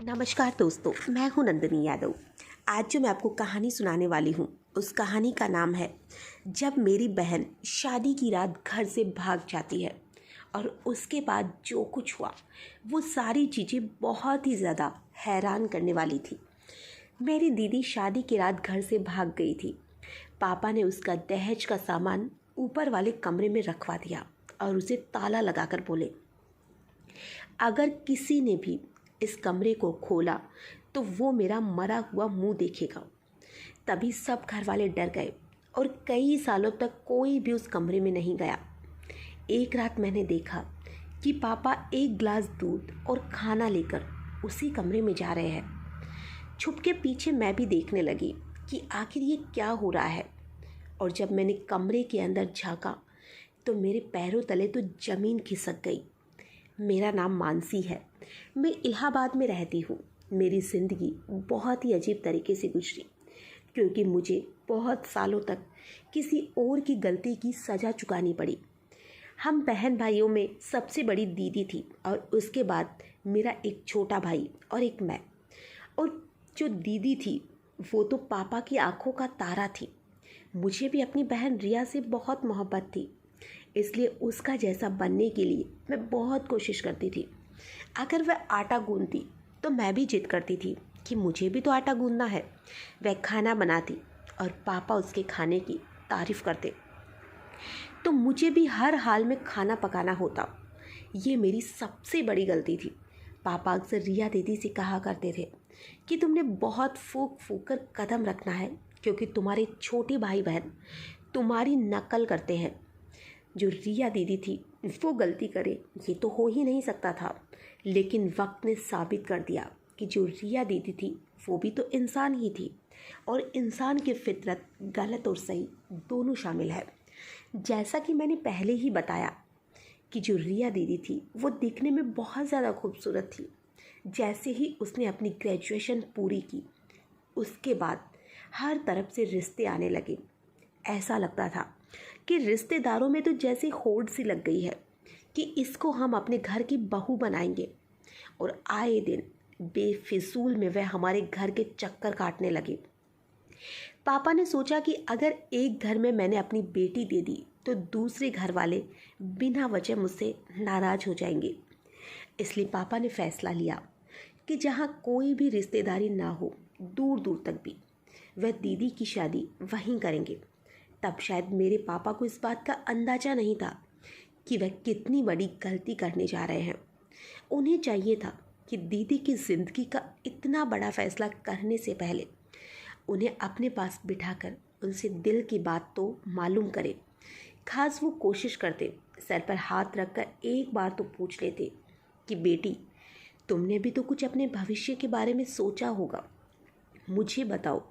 नमस्कार दोस्तों, मैं हूं नंदिनी यादव। आज जो मैं आपको कहानी सुनाने वाली हूं, उस कहानी का नाम है जब मेरी बहन शादी की रात घर से भाग जाती है। और उसके बाद जो कुछ हुआ वो सारी चीज़ें बहुत ही ज़्यादा हैरान करने वाली थी। मेरी दीदी शादी की रात घर से भाग गई थी। पापा ने उसका दहेज का सामान ऊपर वाले कमरे में रखवा दिया और उसे ताला लगाकर बोले, अगर किसी ने भी इस कमरे को खोला तो वो मेरा मरा हुआ मुंह देखेगा। तभी सब घर वाले डर गए और कई सालों तक कोई भी उस कमरे में नहीं गया। एक रात मैंने देखा कि पापा एक गिलास दूध और खाना लेकर उसी कमरे में जा रहे हैं। छुप के पीछे मैं भी देखने लगी कि आखिर ये क्या हो रहा है। और जब मैंने कमरे के अंदर झांका तो मेरे पैरों तले तो ज़मीन खिसक गई। मेरा नाम मानसी है। मैं इलाहाबाद में रहती हूँ। मेरी ज़िंदगी बहुत ही अजीब तरीके से गुजरी, क्योंकि मुझे बहुत सालों तक किसी और की गलती की सज़ा चुकानी पड़ी। हम बहन भाइयों में सबसे बड़ी दीदी थी और उसके बाद मेरा एक छोटा भाई और एक मैं। और जो दीदी थी वो तो पापा की आंखों का तारा थी। मुझे भी अपनी बहन रिया से बहुत मोहब्बत थी, इसलिए उसका जैसा बनने के लिए मैं बहुत कोशिश करती थी। अगर वह आटा गूंथती तो मैं भी जिद करती थी कि मुझे भी तो आटा गूंथना है। वह खाना बनाती और पापा उसके खाने की तारीफ़ करते तो मुझे भी हर हाल में खाना पकाना होता। ये मेरी सबसे बड़ी गलती थी। पापा अक्सर रिया दीदी से कहा करते थे कि तुमने बहुत फूक फूक कर कदम रखना है, क्योंकि तुम्हारे छोटे भाई बहन तुम्हारी नकल करते हैं। जो रिया दीदी थी वो गलती करे ये तो हो ही नहीं सकता था, लेकिन वक्त ने साबित कर दिया कि जो रिया दीदी थी वो भी तो इंसान ही थी, और इंसान की फितरत गलत और सही दोनों शामिल है। जैसा कि मैंने पहले ही बताया कि जो रिया दीदी थी वो दिखने में बहुत ज़्यादा खूबसूरत थी। जैसे ही उसने अपनी ग्रेजुएशन पूरी की, उसके बाद हर तरफ से रिश्ते आने लगे। ऐसा लगता था कि रिश्तेदारों में तो जैसे होड़ सी लग गई है कि इसको हम अपने घर की बहू बनाएंगे। और आए दिन बेफिजूल में वह हमारे घर के चक्कर काटने लगे। पापा ने सोचा कि अगर एक घर में मैंने अपनी बेटी दे दी तो दूसरे घर वाले बिना वजह मुझसे नाराज़ हो जाएंगे। इसलिए पापा ने फैसला लिया कि जहाँ कोई भी रिश्तेदारी ना हो, दूर दूर तक भी, वह दीदी की शादी वहीं करेंगे। तब शायद मेरे पापा को इस बात का अंदाज़ा नहीं था कि वह कितनी बड़ी गलती करने जा रहे हैं। उन्हें चाहिए था कि दीदी की ज़िंदगी का इतना बड़ा फैसला करने से पहले उन्हें अपने पास बिठाकर उनसे दिल की बात तो मालूम करें। खास वो कोशिश करते, सर पर हाथ रखकर एक बार तो पूछ लेते कि बेटी, तुमने भी तो कुछ अपने भविष्य के बारे में सोचा होगा। मुझे बताओ,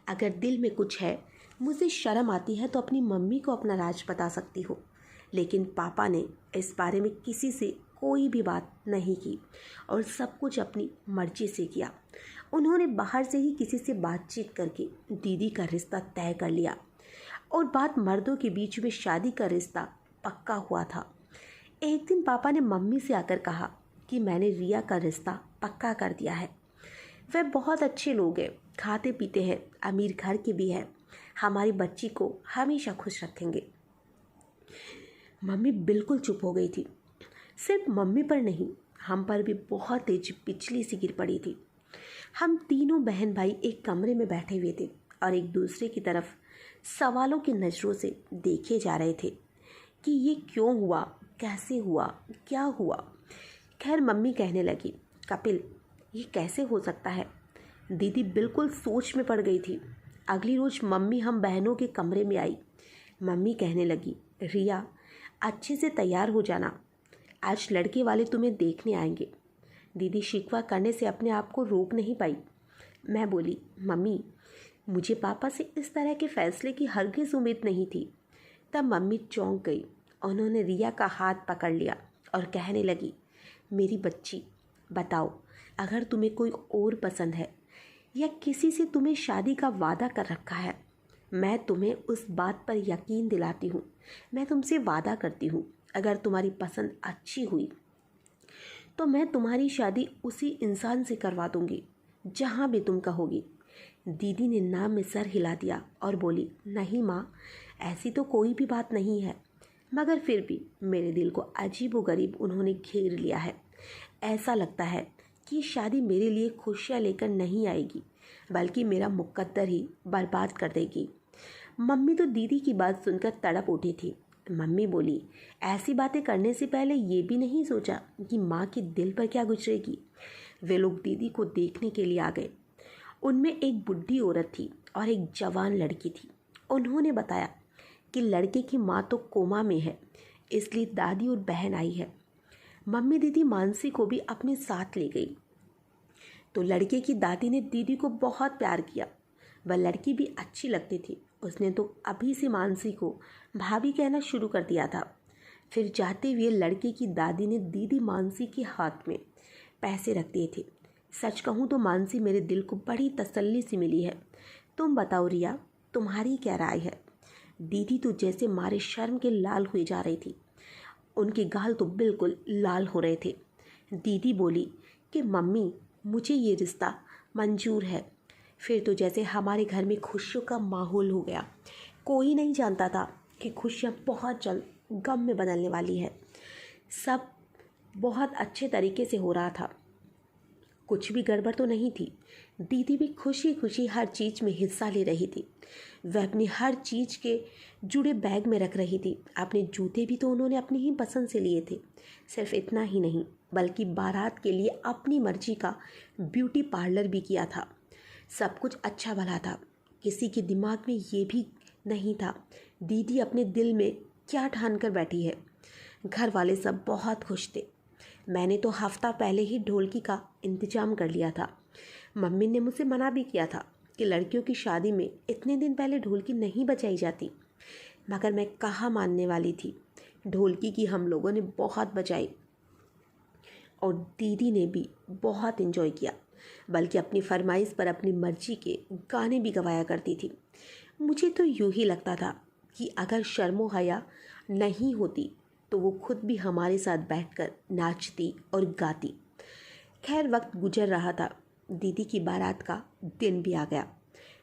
अगर दिल में कुछ है, मुझे शर्म आती है तो अपनी मम्मी को अपना राज बता सकती हो। लेकिन पापा ने इस बारे में किसी से कोई भी बात नहीं की और सब कुछ अपनी मर्जी से किया। उन्होंने बाहर से ही किसी से बातचीत करके दीदी का रिश्ता तय कर लिया, और बात मर्दों के बीच में शादी का रिश्ता पक्का हुआ था। एक दिन पापा ने मम्मी से आकर कहा कि मैंने रिया का रिश्ता पक्का कर दिया है। वह बहुत अच्छे लोग हैं, खाते पीते हैं, अमीर घर के भी हैं, हमारी बच्ची को हमेशा खुश रखेंगे। मम्मी बिल्कुल चुप हो गई थी। सिर्फ मम्मी पर नहीं, हम पर भी बहुत तेज बिजली सी गिर पड़ी थी। हम तीनों बहन भाई एक कमरे में बैठे हुए थे और एक दूसरे की तरफ सवालों की नज़रों से देखे जा रहे थे कि ये क्यों हुआ, कैसे हुआ, क्या हुआ। खैर मम्मी कहने लगी, कपिल, ये कैसे हो सकता है। दीदी बिल्कुल सोच में पड़ गई थी। अगली रोज़ मम्मी हम बहनों के कमरे में आई। मम्मी कहने लगी, रिया, अच्छे से तैयार हो जाना, आज लड़के वाले तुम्हें देखने आएंगे। दीदी शिकवा करने से अपने आप को रोक नहीं पाई। मैं बोली, मम्मी, मुझे पापा से इस तरह के फैसले की हरगिज़ उम्मीद नहीं थी। तब मम्मी चौंक गई। उन्होंने रिया का हाथ पकड़ लिया और कहने लगी, मेरी बच्ची, बताओ, अगर तुम्हें कोई और पसंद है या किसी से तुम्हें शादी का वादा कर रखा है, मैं तुम्हें उस बात पर यकीन दिलाती हूँ। मैं तुमसे वादा करती हूँ, अगर तुम्हारी पसंद अच्छी हुई तो मैं तुम्हारी शादी उसी इंसान से करवा दूंगी जहाँ भी तुम कहोगी। दीदी ने नाम में सर हिला दिया और बोली, नहीं माँ, ऐसी तो कोई भी बात नहीं है। मगर फिर भी मेरे दिल को अजीबोगरीब उन्होंने घेर लिया है। ऐसा लगता है कि शादी मेरे लिए खुशियाँ लेकर नहीं आएगी, बल्कि मेरा मुकद्दर ही बर्बाद कर देगी। मम्मी तो दीदी की बात सुनकर तड़प उठी थी। मम्मी बोली, ऐसी बातें करने से पहले ये भी नहीं सोचा कि माँ के दिल पर क्या गुजरेगी। वे लोग दीदी को देखने के लिए आ गए। उनमें एक बुढ़ी औरत थी और एक जवान लड़की थी। उन्होंने बताया कि लड़के की माँ तो कोमा में है, इसलिए दादी और बहन आई है। मम्मी दीदी मानसी को भी अपने साथ ले गई। तो लड़के की दादी ने दीदी को बहुत प्यार किया। वह लड़की भी अच्छी लगती थी। उसने तो अभी से मानसी को भाभी कहना शुरू कर दिया था। फिर जाते हुए लड़के की दादी ने दीदी मानसी के हाथ में पैसे रख दिए थे। सच कहूँ तो मानसी मेरे दिल को बड़ी तसल्ली सी मिली है। तुम बताओ रिया, तुम्हारी क्या राय है? दीदी तो जैसे मारे शर्म के लाल हुए जा रही थी। उनके गाल तो बिल्कुल लाल हो रहे थे। दीदी बोली कि मम्मी, मुझे ये रिश्ता मंजूर है। फिर तो जैसे हमारे घर में खुशियों का माहौल हो गया। कोई नहीं जानता था कि खुशियाँ बहुत जल्द गम में बदलने वाली है। सब बहुत अच्छे तरीके से हो रहा था, कुछ भी गड़बड़ तो नहीं थी। दीदी भी खुशी खुशी हर चीज़ में हिस्सा ले रही थी। वह अपनी हर चीज़ के जुड़े बैग में रख रही थी। अपने जूते भी तो उन्होंने अपनी ही पसंद से लिए थे। सिर्फ इतना ही नहीं, बल्कि बारात के लिए अपनी मर्जी का ब्यूटी पार्लर भी किया था। सब कुछ अच्छा भला था। किसी के दिमाग में ये भी नहीं था दीदी अपने दिल में क्या ठान कर बैठी है। घर वाले सब बहुत खुश थे। मैंने तो हफ्ता पहले ही ढोलकी का इंतजाम कर लिया था। मम्मी ने मुझसे मना भी किया था कि लड़कियों की शादी में इतने दिन पहले ढोलकी नहीं बजाई जाती, मगर मैं कहाँ मानने वाली थी। ढोलकी की हम लोगों ने बहुत बजाई और दीदी ने भी बहुत एंजॉय किया, बल्कि अपनी फरमाइश पर अपनी मर्जी के गाने भी गवाया करती थी। मुझे तो यूँ ही लगता था कि अगर शर्मो हया नहीं होती तो वो खुद भी हमारे साथ बैठकर नाचती और गाती। खैर, वक्त गुजर रहा था। दीदी की बारात का दिन भी आ गया।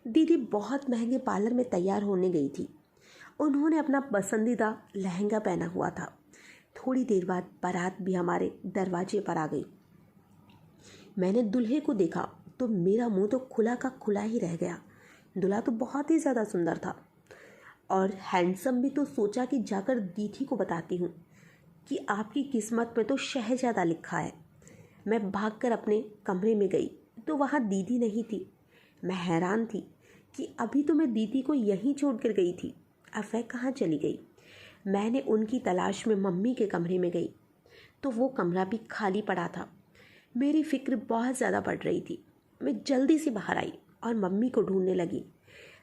दीदी बहुत महंगे पार्लर में तैयार होने गई थी। उन्होंने अपना पसंदीदा लहंगा पहना हुआ था। थोड़ी देर बाद बारात भी हमारे दरवाजे पर आ गई। मैंने दूल्हे को देखा तो मेरा मुंह तो खुला का खुला ही रह गया। दूल्हा तो बहुत ही ज़्यादा सुंदर था और हैंडसम भी। तो सोचा कि जाकर दीदी को बताती हूँ कि आपकी किस्मत में तो शहजादा लिखा है। मैं भागकर अपने कमरे में गई तो वहाँ दीदी नहीं थी। मैं हैरान थी कि अभी तो मैं दीदी को यहीं छोड़कर गई थी, अब वह कहाँ चली गई। मैंने उनकी तलाश में मम्मी के कमरे में गई तो वो कमरा भी खाली पड़ा था। मेरी फिक्र बहुत ज़्यादा बढ़ रही थी। मैं जल्दी से बाहर आई और मम्मी को ढूंढने लगी।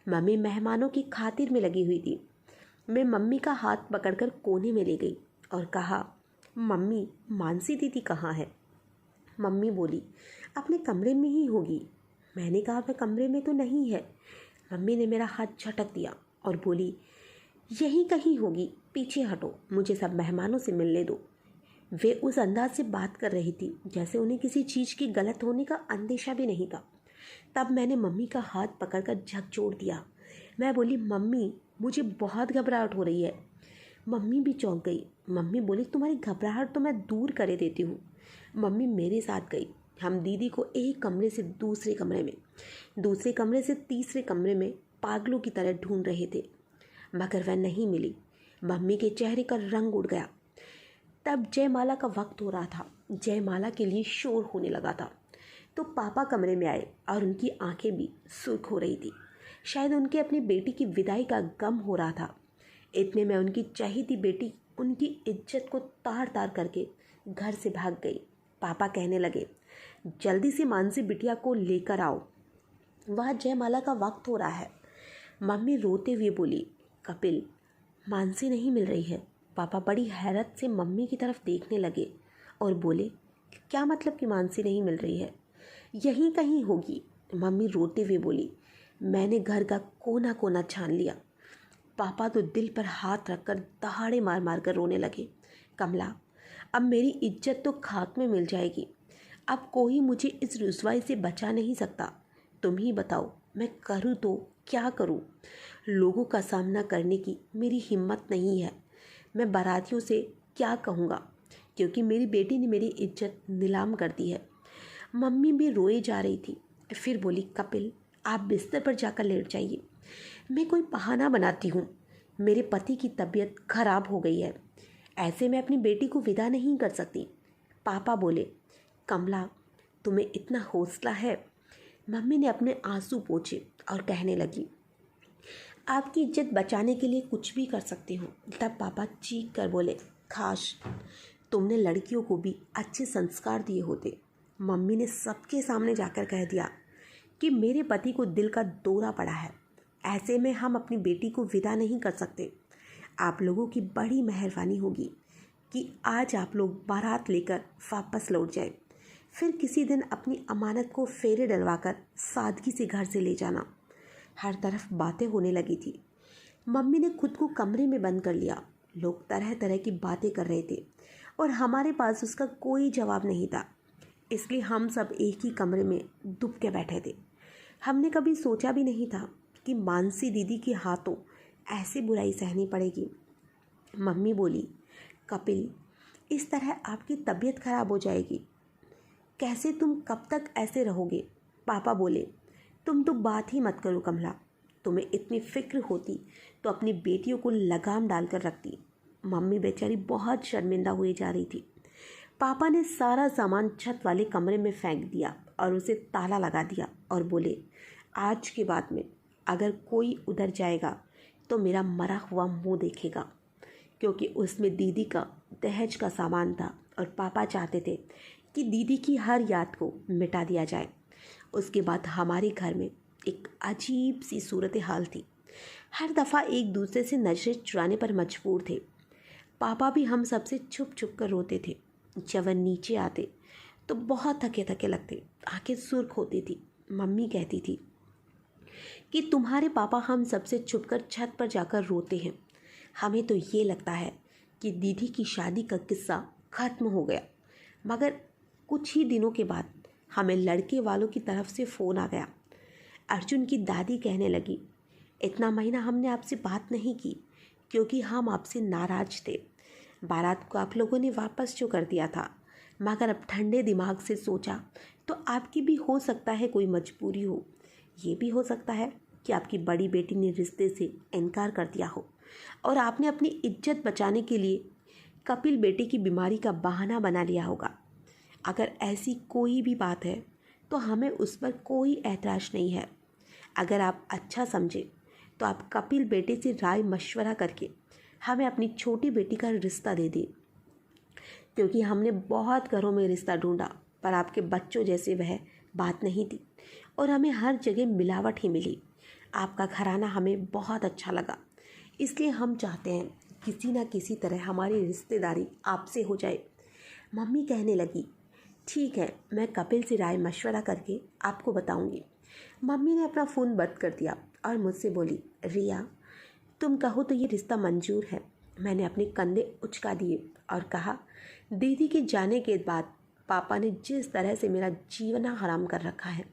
मम्मी मेहमानों की खातिर में लगी हुई थी। मैं मम्मी का हाथ पकड़कर कोने में ले गई और कहा, मम्मी, मानसी दीदी कहाँ है? मम्मी बोली, अपने कमरे में ही होगी। मैंने कहा, वह कमरे में तो नहीं है। मम्मी ने मेरा हाथ झटक दिया और बोली, यहीं कहीं होगी, पीछे हटो, मुझे सब मेहमानों से मिलने दो। वे उस अंदाज से बात कर रही थी जैसे उन्हें किसी चीज़ के गलत होने का अंदेशा भी नहीं था। तब मैंने मम्मी का हाथ पकड़कर झकझोर दिया। मैं बोली, मम्मी, मुझे बहुत घबराहट हो रही है। मम्मी भी चौंक गई। मम्मी बोली, तुम्हारी घबराहट तो मैं दूर करे देती हूँ। मम्मी मेरे साथ गई। हम दीदी को एक कमरे से दूसरे कमरे में, दूसरे कमरे से तीसरे कमरे में पागलों की तरह ढूंढ रहे थे, मगर वह नहीं मिली। मम्मी के चेहरे का रंग उड़ गया। तब जयमाला का वक्त हो रहा था। जयमाला के लिए शोर होने लगा था। तो पापा कमरे में आए और उनकी आंखें भी सुर्ख हो रही थी। शायद उनके अपनी बेटी की विदाई का गम हो रहा था। इतने में उनकी चहेती बेटी उनकी इज्जत को तार तार करके घर से भाग गई। पापा कहने लगे, जल्दी से मानसी बिटिया को लेकर आओ, वह जयमाला का वक्त हो रहा है। मम्मी रोते हुए बोली, कपिल, मानसी नहीं मिल रही है। पापा बड़ी हैरत से मम्मी की तरफ देखने लगे और बोले, क्या मतलब कि मानसी नहीं मिल रही है? यहीं कहीं होगी। मम्मी रोते हुए बोली, मैंने घर का कोना कोना छान लिया। पापा तो दिल पर हाथ रखकर दहाड़े मार मार कर रोने लगे। कमला, अब मेरी इज्जत तो खाक में मिल जाएगी। अब कोई मुझे इस रुसवाई से बचा नहीं सकता। तुम ही बताओ, मैं करूँ तो क्या करूँ? लोगों का सामना करने की मेरी हिम्मत नहीं है। मैं बारातियों से क्या कहूँगा, क्योंकि मेरी बेटी ने मेरी इज्जत नीलाम कर दी है। मम्मी भी रोए जा रही थी। फिर बोली, कपिल, आप बिस्तर पर जाकर लेट जाइए। मैं कोई बहाना बनाती हूँ। मेरे पति की तबीयत खराब हो गई है, ऐसे मैं अपनी बेटी को विदा नहीं कर सकती। पापा बोले, कमला, तुम्हें इतना हौसला है? मम्मी ने अपने आंसू पोंछे और कहने लगी, आपकी इज्जत बचाने के लिए कुछ भी कर सकती हूँ। तब पापा चीख कर बोले, काश तुमने लड़कियों को भी अच्छे संस्कार दिए होते। मम्मी ने सबके सामने जाकर कह दिया कि मेरे पति को दिल का दौरा पड़ा है, ऐसे में हम अपनी बेटी को विदा नहीं कर सकते। आप लोगों की बड़ी मेहरबानी होगी कि आज आप लोग बारात लेकर वापस लौट जाए। फिर किसी दिन अपनी अमानत को फेरे डलवाकर सादगी से घर से ले जाना। हर तरफ बातें होने लगी थी। मम्मी ने खुद को कमरे में बंद कर लिया। लोग तरह तरह की बातें कर रहे थे और हमारे पास उसका कोई जवाब नहीं था। इसलिए हम सब एक ही कमरे में दुब के बैठे थे। हमने कभी सोचा भी नहीं था कि मानसी दीदी के हाथों ऐसी बुराई सहनी पड़ेगी। मम्मी बोली, कपिल, इस तरह आपकी तबीयत खराब हो जाएगी। कैसे तुम कब तक ऐसे रहोगे? पापा बोले, तुम तो बात ही मत करो कमला। तुम्हें इतनी फिक्र होती तो अपनी बेटियों को लगाम डालकर रखती। मम्मी बेचारी बहुत शर्मिंदा हुई जा रही थी। पापा ने सारा सामान छत वाले कमरे में फेंक दिया और उसे ताला लगा दिया और बोले, आज के बाद में अगर कोई उधर जाएगा तो मेरा मरा हुआ मुंह देखेगा, क्योंकि उसमें दीदी का दहेज का सामान था और पापा चाहते थे कि दीदी की हर याद को मिटा दिया जाए। उसके बाद हमारे घर में एक अजीब सी सूरत हाल थी। हर दफ़ा एक दूसरे से नजरें चुराने पर मजबूर थे। पापा भी हम सबसे छुप छुप कर रोते थे। जब वह नीचे आते तो बहुत थके थके लगते, आंखें सुर्ख होती थी। मम्मी कहती थी कि तुम्हारे पापा हम सबसे छुपकर छत पर जाकर रोते हैं। हमें तो ये लगता है कि दीदी की शादी का किस्सा ख़त्म हो गया। मगर कुछ ही दिनों के बाद हमें लड़के वालों की तरफ से फ़ोन आ गया। अर्जुन की दादी कहने लगी, इतना महीना हमने आपसे बात नहीं की क्योंकि हम आपसे नाराज़ थे। बारात को आप लोगों ने वापस जो कर दिया था, मगर अब ठंडे दिमाग से सोचा तो आपकी भी हो सकता है कोई मजबूरी हो। ये भी हो सकता है कि आपकी बड़ी बेटी ने रिश्ते से इनकार कर दिया हो और आपने अपनी इज्जत बचाने के लिए कपिल बेटे की बीमारी का बहाना बना लिया होगा। अगर ऐसी कोई भी बात है तो हमें उस पर कोई ऐतराज़ नहीं है। अगर आप अच्छा समझें तो आप कपिल बेटे से राय मशवरा करके हमें अपनी छोटी बेटी का रिश्ता दे दें, क्योंकि हमने बहुत घरों में रिश्ता ढूंढा पर आपके बच्चों जैसे वह बात नहीं थी और हमें हर जगह मिलावट ही मिली। आपका घराना हमें बहुत अच्छा लगा, इसलिए हम चाहते हैं किसी न किसी तरह हमारी रिश्तेदारी आपसे हो जाए। मम्मी कहने लगी, ठीक है, मैं कपिल से राय मशवरा करके आपको बताऊंगी। मम्मी ने अपना फ़ोन बंद कर दिया और मुझसे बोली, रिया, तुम कहो तो ये रिश्ता मंजूर है। मैंने अपने कंधे उचका दिए और कहा, दीदी के जाने के बाद पापा ने जिस तरह से मेरा जीना हराम कर रखा है,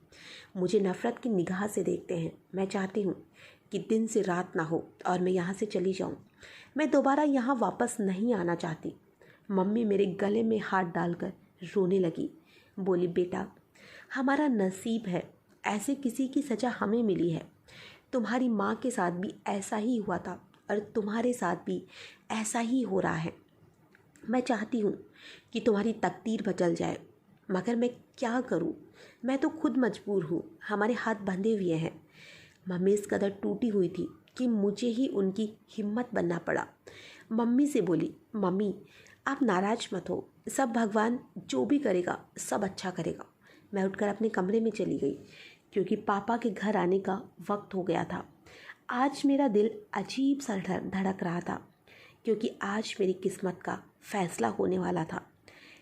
मुझे नफ़रत की निगाह से देखते हैं। मैं चाहती हूँ कि दिन से रात ना हो और मैं यहाँ से चली जाऊँ। मैं दोबारा यहाँ वापस नहीं आना चाहती। मम्मी मेरे गले में हाथ डालकर रोने लगी। बोली, बेटा, हमारा नसीब है, ऐसे किसी की सज़ा हमें मिली है। तुम्हारी माँ के साथ भी ऐसा ही हुआ था और तुम्हारे साथ भी ऐसा ही हो रहा है। मैं चाहती हूँ कि तुम्हारी तकदीर बदल जाए, मगर मैं क्या करूँ? मैं तो खुद मजबूर हूँ, हमारे हाथ बंधे हुए हैं। मम्मी इस कदर टूटी हुई थी कि मुझे ही उनकी हिम्मत बनना पड़ा। मम्मी से बोली, मम्मी, आप नाराज़ मत हो, सब भगवान जो भी करेगा सब अच्छा करेगा। मैं उठकर अपने कमरे में चली गई क्योंकि पापा के घर आने का वक्त हो गया था। आज मेरा दिल अजीब सा धड़क रहा था क्योंकि आज मेरी किस्मत का फैसला होने वाला था।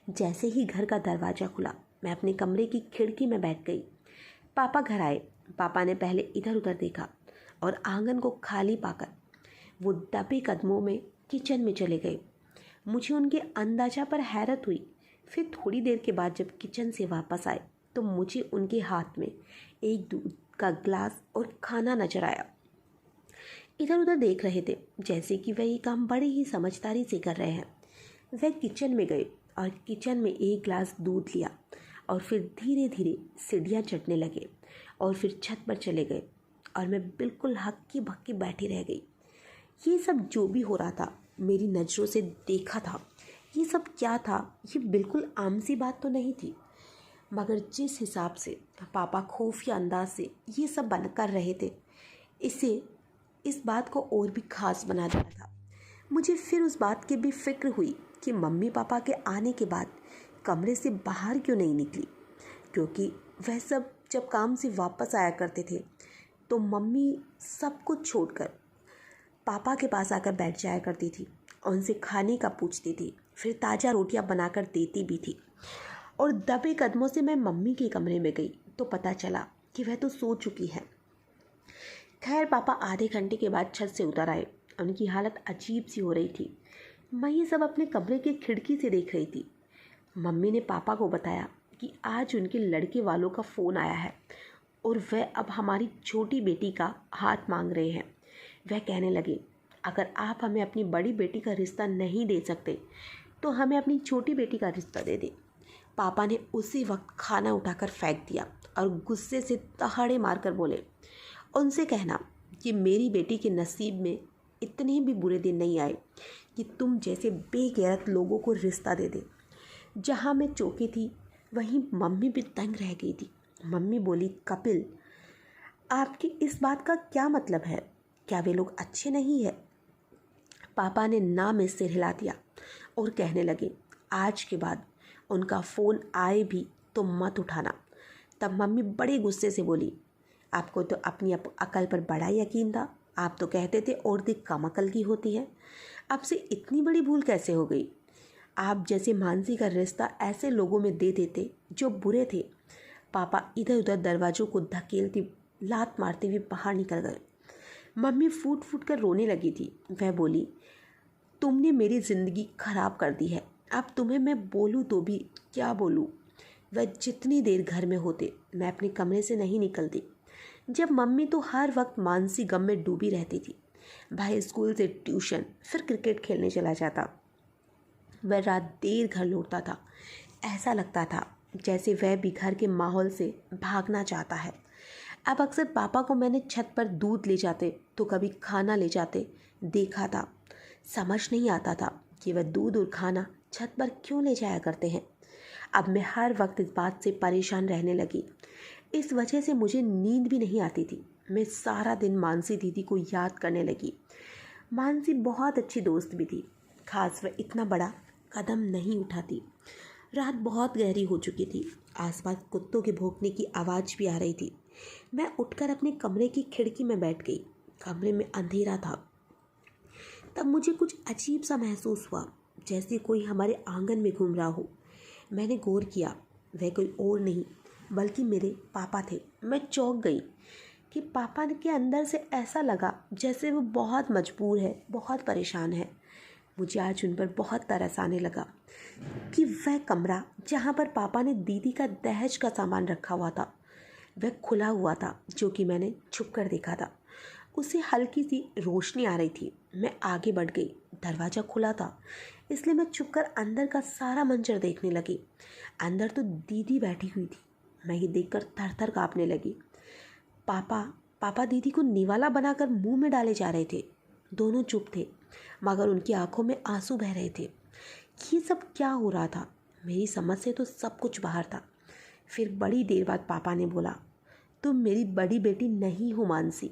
जैसे ही घर का दरवाज़ा खुला, मैं अपने कमरे की खिड़की में बैठ गई। पापा घर आए। पापा ने पहले इधर उधर देखा और आंगन को खाली पाकर वो दबे कदमों में किचन में चले गए। मुझे उनके अंदाजा पर हैरत हुई। फिर थोड़ी देर के बाद जब किचन से वापस आए तो मुझे उनके हाथ में एक दूध का ग्लास और खाना नजर आया। इधर उधर देख रहे थे, जैसे कि वह ये काम बड़े ही समझदारी से कर रहे हैं। वह किचन में गए और किचन में एक ग्लास दूध लिया और फिर धीरे धीरे सीढ़ियाँ चढ़ने लगे और फिर छत पर चले गए और मैं बिल्कुल हक्की भक्की बैठी रह गई। ये सब जो भी हो रहा था मेरी नज़रों से देखा था। ये सब क्या था? ये बिल्कुल आम सी बात तो नहीं थी, मगर जिस हिसाब से पापा खुफिया अंदाज से ये सब बन कर रहे थे, इसे इस बात को और भी खास बना दिया था। मुझे फिर उस बात की भी फिक्र हुई कि मम्मी पापा के आने के बाद कमरे से बाहर क्यों नहीं निकली, क्योंकि वह सब जब काम से वापस आया करते थे तो मम्मी सब कुछ छोड़कर पापा के पास आकर बैठ जाया करती थी, उनसे खाने का पूछती थी, फिर ताज़ा रोटियां बनाकर देती भी थी। और दबे कदमों से मैं मम्मी के कमरे में गई तो पता चला कि वह तो सो चुकी है। खैर पापा आधे घंटे के बाद छत से उतर आए। उनकी हालत अजीब सी हो रही थी। मैं ये सब अपने कमरे की खिड़की से देख रही थी। मम्मी ने पापा को बताया कि आज उनके लड़के वालों का फ़ोन आया है और वह अब हमारी छोटी बेटी का हाथ मांग रहे हैं। वह कहने लगे, अगर आप हमें अपनी बड़ी बेटी का रिश्ता नहीं दे सकते तो हमें अपनी छोटी बेटी का रिश्ता दे दें। पापा ने उसी वक्त खाना उठाकर फेंक दिया और गुस्से से दहाड़े मारकर बोले, उनसे कहना कि मेरी बेटी के नसीब में इतने भी बुरे दिन नहीं आए कि तुम जैसे बेगैरत लोगों को रिश्ता दे दे। जहाँ मैं चौकी थी वहीं मम्मी भी दंग रह गई थी। मम्मी बोली, कपिल, आपकी इस बात का क्या मतलब है? क्या वे लोग अच्छे नहीं है? पापा ने ना में सिर हिला दिया और कहने लगे, आज के बाद उनका फ़ोन आए भी तो मत उठाना। तब मम्मी बड़े गुस्से से बोली, आपको तो अपनी अकल पर बड़ा यकीन था। आप तो कहते थे औरतें कम अकल की होती है। आपसे इतनी बड़ी भूल कैसे हो गई? आप जैसे मानसी का रिश्ता ऐसे लोगों में दे देते जो बुरे थे। पापा इधर उधर दरवाज़ों को धकेलती लात मारते हुए बाहर निकल गए। मम्मी फूट फूट कर रोने लगी थी। वह बोली, तुमने मेरी ज़िंदगी ख़राब कर दी है। अब तुम्हें मैं बोलूँ तो भी क्या बोलूँ? वह जितनी देर घर में होते मैं अपने कमरे से नहीं निकलती। जब मम्मी तो हर वक्त मानसी गम में डूबी रहती थी। भाई स्कूल से ट्यूशन, फिर क्रिकेट खेलने चला जाता। वह रात देर घर लौटता था। ऐसा लगता था जैसे वह भी घर के माहौल से भागना चाहता है। अब अक्सर पापा को मैंने छत पर दूध ले जाते तो कभी खाना ले जाते देखा था। समझ नहीं आता था कि वह दूध और खाना छत पर क्यों ले जाया करते हैं। अब मैं हर वक्त इस बात से परेशान रहने लगी। इस वजह से मुझे नींद भी नहीं आती थी। मैं सारा दिन मानसी दीदी को याद करने लगी। मानसी बहुत अच्छी दोस्त भी थी, खास वह इतना बड़ा कदम नहीं उठाती। रात बहुत गहरी हो चुकी थी। आसपास कुत्तों के भौंकने की आवाज़ भी आ रही थी। मैं उठकर अपने कमरे की खिड़की में बैठ गई। कमरे में अंधेरा था। तब मुझे कुछ अजीब सा महसूस हुआ, जैसे कोई हमारे आंगन में घूम रहा हो। मैंने गौर किया, वह कोई और नहीं बल्कि मेरे पापा थे। मैं चौंक गई कि पापा के अंदर से ऐसा लगा जैसे वो बहुत मजबूर है, बहुत परेशान है। मुझे आज उन पर बहुत तरस आने लगा कि वह कमरा जहाँ पर पापा ने दीदी का दहेज का सामान रखा हुआ था वह खुला हुआ था, जो कि मैंने छुप कर देखा था। उसे हल्की सी रोशनी आ रही थी। मैं आगे बढ़ गई। दरवाज़ा खुला था, इसलिए मैं छुपकर अंदर का सारा मंजर देखने लगी। अंदर तो दीदी बैठी हुई थी। मैं ये देखकर थर थर काँपने लगी। पापा दीदी को निवाला बनाकर मुंह में डाले जा रहे थे। दोनों चुप थे, मगर उनकी आंखों में आंसू बह रहे थे। ये सब क्या हो रहा था? मेरी समझ से तो सब कुछ बाहर था। फिर बड़ी देर बाद पापा ने बोला, तुम मेरी बड़ी बेटी नहीं हो मानसी।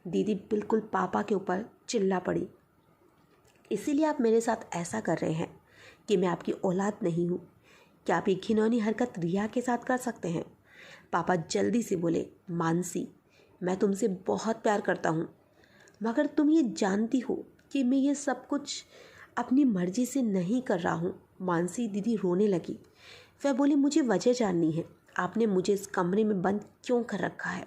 दीदी बिल्कुल पापा के ऊपर चिल्ला पड़ी। इसीलिए आप मेरे साथ ऐसा कर रहे हैं कि मैं आपकी औलाद नहीं हूँ? क्या आप ये घिनौनी हरकत रिया के साथ कर सकते हैं? पापा जल्दी से बोले, मानसी, मैं तुमसे बहुत प्यार करता हूँ, मगर तुम ये जानती हो कि मैं ये सब कुछ अपनी मर्जी से नहीं कर रहा हूँ। मानसी दीदी रोने लगी। वह बोली, मुझे वजह जाननी है, आपने मुझे इस कमरे में बंद क्यों कर रखा है?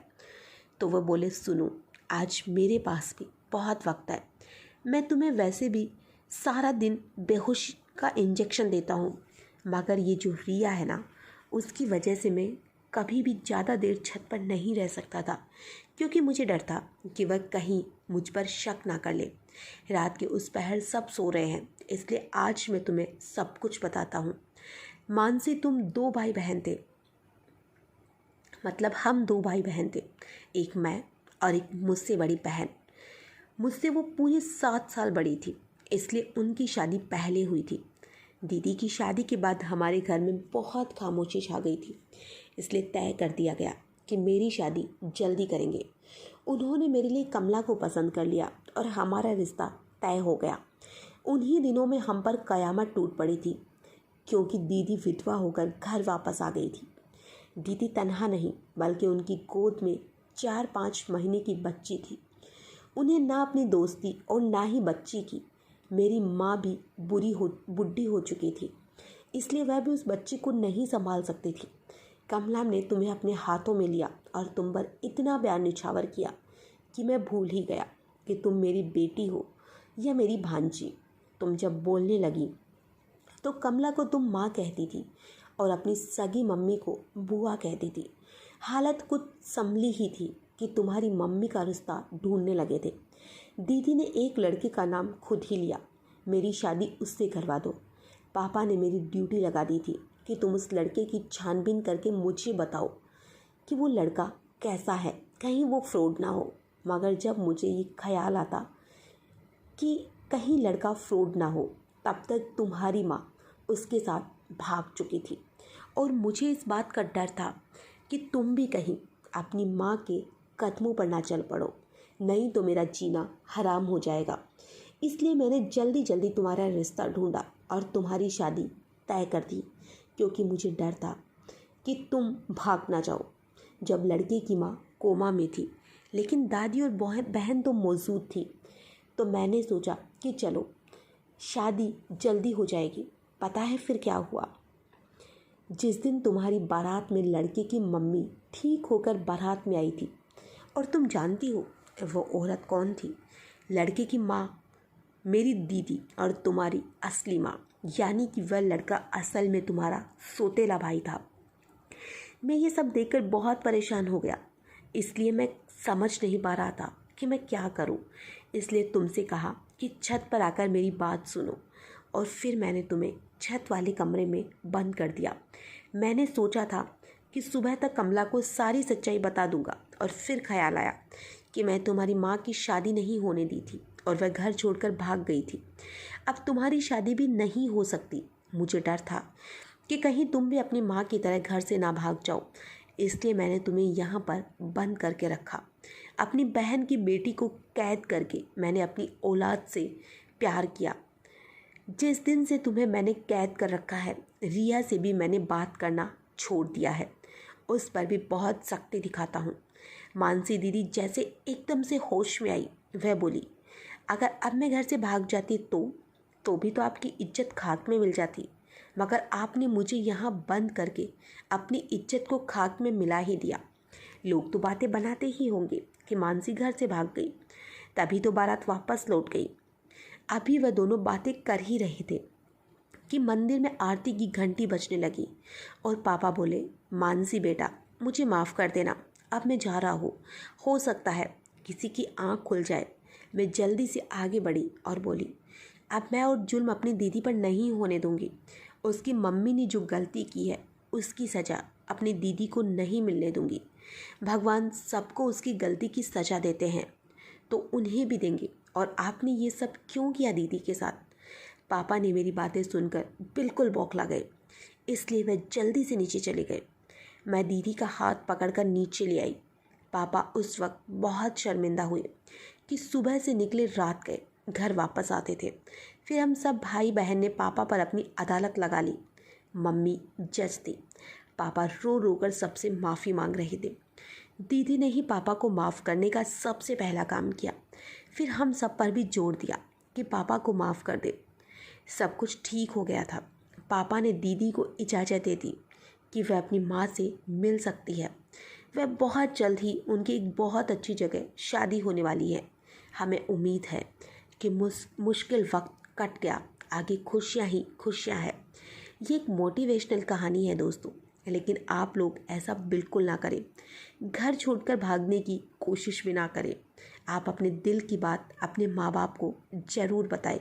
तो वह बोले, सुनो, आज मेरे पास भी बहुत वक्त है। मैं तुम्हें वैसे भी सारा दिन बेहोश का इंजेक्शन देता हूँ, मगर ये जो रिया है ना, उसकी वजह से मैं कभी भी ज़्यादा देर छत पर नहीं रह सकता था, क्योंकि मुझे डर था कि वह कहीं मुझ पर शक ना कर ले। रात के उस पहर सब सो रहे हैं, इसलिए आज मैं तुम्हें सब कुछ बताता हूँ। मानसी, तुम 2 भाई बहन थे, मतलब हम 2 भाई बहन थे, एक मैं और एक मुझसे बड़ी बहन। मुझसे वो पूरे 7 साल बड़ी थी, इसलिए उनकी शादी पहले हुई थी। दीदी की शादी के बाद हमारे घर में बहुत खामोशी छा गई थी, इसलिए तय कर दिया गया कि मेरी शादी जल्दी करेंगे। उन्होंने मेरे लिए कमला को पसंद कर लिया और हमारा रिश्ता तय हो गया। उन्हीं दिनों में हम पर कयामत टूट पड़ी थी, क्योंकि दीदी विधवा होकर घर वापस आ गई थी। दीदी तनहा नहीं, बल्कि उनकी गोद में 4-5 महीने की बच्ची थी। उन्हें ना अपनी दोस्ती और ना ही बच्ची की। मेरी माँ भी बुढ़ी हो चुकी थी, इसलिए वह भी उस बच्ची को नहीं संभाल सकती थी। कमला ने तुम्हें अपने हाथों में लिया और तुम पर इतना प्यार निछावर किया कि मैं भूल ही गया कि तुम मेरी बेटी हो या मेरी भांजी। तुम जब बोलने लगी तो कमला को तुम माँ कहती थी और अपनी सगी मम्मी को बुआ कहती थी। हालत कुछ संभली ही थी कि तुम्हारी मम्मी का रिश्ता ढूंढने लगे थे। दीदी ने एक लड़के का नाम खुद ही लिया, मेरी शादी उससे करवा दो। पापा ने मेरी ड्यूटी लगा दी थी कि तुम उस लड़के की छानबीन करके मुझे बताओ कि वो लड़का कैसा है, कहीं वो फ्रॉड ना हो। मगर जब मुझे ये ख्याल आता कि कहीं लड़का फ्रॉड ना हो, तब तक तुम्हारी माँ उसके साथ भाग चुकी थी और मुझे इस बात का डर था कि तुम भी कहीं अपनी माँ के कदमों पर ना चल पड़ो, नहीं तो मेरा जीना हराम हो जाएगा। इसलिए मैंने जल्दी जल्दी तुम्हारा रिश्ता ढूंढा और तुम्हारी शादी तय कर दी, क्योंकि मुझे डर था कि तुम भाग ना जाओ। जब लड़के की माँ कोमा में थी, लेकिन दादी और बहन तो मौजूद थी, तो मैंने सोचा कि चलो शादी जल्दी हो जाएगी। पता है फिर क्या हुआ? जिस दिन तुम्हारी बारात में लड़के की मम्मी ठीक होकर बारात में आई थी, और तुम जानती हो वो औरत कौन थी? लड़के की माँ, मेरी दीदी और तुम्हारी असली माँ, यानी कि वह लड़का असल में तुम्हारा सौतेला भाई था। मैं ये सब देखकर बहुत परेशान हो गया, इसलिए मैं समझ नहीं पा रहा था कि मैं क्या करूं। इसलिए तुमसे कहा कि छत पर आकर मेरी बात सुनो, और फिर मैंने तुम्हें छत वाले कमरे में बंद कर दिया। मैंने सोचा था कि सुबह तक कमला को सारी सच्चाई बता दूंगा, और फिर ख्याल आया कि मैं तुम्हारी माँ की शादी नहीं होने दी थी और वह घर छोड़कर भाग गई थी। अब तुम्हारी शादी भी नहीं हो सकती। मुझे डर था कि कहीं तुम भी अपनी माँ की तरह घर से ना भाग जाओ, इसलिए मैंने तुम्हें यहाँ पर बंद करके रखा। अपनी बहन की बेटी को कैद करके मैंने अपनी औलाद से प्यार किया। जिस दिन से तुम्हें मैंने कैद कर रखा है, रिया से भी मैंने बात करना छोड़ दिया है। उस पर भी बहुत सख्ती दिखाता हूँ। मानसी दीदी जैसे एकदम से होश में आई, वह बोली, अगर अब मैं घर से भाग जाती तो भी तो आपकी इज्जत खाक में मिल जाती, मगर आपने मुझे यहाँ बंद करके अपनी इज्जत को खाक में मिला ही दिया। लोग तो बातें बनाते ही होंगे कि मानसी घर से भाग गई, तभी तो बारात वापस लौट गई। अभी वह दोनों बातें कर ही रहे थे कि मंदिर में आरती की घंटी बजने लगी और पापा बोले, मानसी बेटा, मुझे माफ़ कर देना, अब मैं जा रहा हूँ, हो सकता है किसी की आँख खुल जाए। मैं जल्दी से आगे बढ़ी और बोली, अब मैं और जुल्म अपनी दीदी पर नहीं होने दूंगी। उसकी मम्मी ने जो गलती की है, उसकी सज़ा अपनी दीदी को नहीं मिलने दूंगी। भगवान सबको उसकी गलती की सज़ा देते हैं, तो उन्हें भी देंगे। और आपने ये सब क्यों किया दीदी के साथ? पापा ने मेरी बातें सुनकर बिल्कुल बौखला गए, इसलिए वह जल्दी से नीचे चले गए। मैं दीदी का हाथ पकड़कर नीचे ले आई। पापा उस वक्त बहुत शर्मिंदा हुए कि सुबह से निकले रात गए, घर वापस आते थे। फिर हम सब भाई बहन ने पापा पर अपनी अदालत लगा ली। मम्मी जज थी। पापा रो रो कर सबसे माफ़ी मांग रहे थे। दीदी ने ही पापा को माफ़ करने का सबसे पहला काम किया। फिर हम सब पर भी जोर दिया कि पापा को माफ़ कर दे। सब कुछ ठीक हो गया था। पापा ने दीदी को इजाज़त दे दी कि वह अपनी माँ से मिल सकती है। वह बहुत जल्द ही उनकी एक बहुत अच्छी जगह शादी होने वाली है। हमें उम्मीद है कि मुश्किल वक्त कट गया, आगे खुशियाँ ही खुशियाँ है। ये एक मोटिवेशनल कहानी है दोस्तों, लेकिन आप लोग ऐसा बिल्कुल ना करें। घर छोड़कर भागने की कोशिश भी ना करें। आप अपने दिल की बात अपने माँ बाप को ज़रूर बताएं।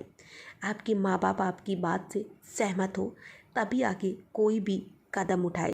आपके माँ बाप आपकी बात से सहमत हो तभी आगे कोई भी कदम उठाए।